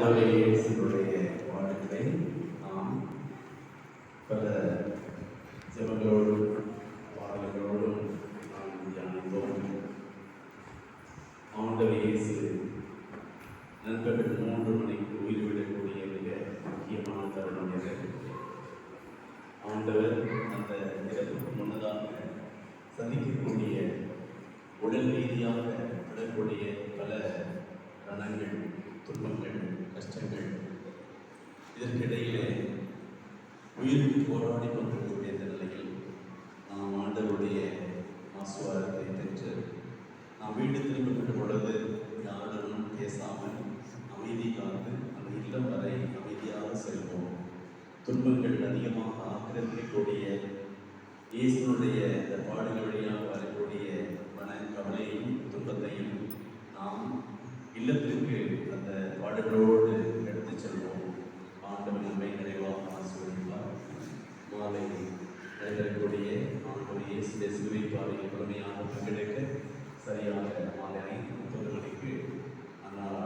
ஆண்டவரே இயேசுவுடைய வாழ்க்கை நாம் பல ஜெபங்களோடும் பாடல்களோடும் நாம் தியானித்தோம். ஆண்டவர் இயேசு நண்பர்கள் 3 மணிக்கு உயிர்விடக்கூடிய மிக முக்கியமான தருணம் எது? ஆண்டவர் அந்த இறப்புக்கு முன்னதாக சந்திக்கக்கூடிய உடல் ரீதியாக விடக்கூடிய பல ரணங்கள், துன்பங்கள், கஷ்டங்கள், இதற்கிடையிலே உயிருக்கு போராடி கொண்டிருக்கக்கூடிய இந்த நிலையில் நாம் ஆண்டவருடைய ஆசீர்வாதத்தை பெற்று நாம் வீடு திரும்புகின்ற பொழுது யாருடனும் பேசாமல் அமைதி காத்து அந்த இல்லம் வரை அமைதியாக செல்வோம். துன்பங்கள் அதிகமாக ஆக்கிரமிக்கக்கூடிய இயேசுனுடைய இந்த பாடல்கள் வழியாக வரக்கூடிய மன கவலையும் துன்பத்தையும் நாம் இல்லத்திற்கு அந்த பாடல்களோடு எடுத்து செல்வோம். ஆண்டவர் நம்மை நிறைவாக ஆசீர்வதிப்பார். மாலை நடைபெறக்கூடிய ஆண்டவர் இயேசு சிலுவை பாதையில் முழுமையாக பங்கெடுக்க சரியாக மாலை 5:30 மணிக்கு அன்னார்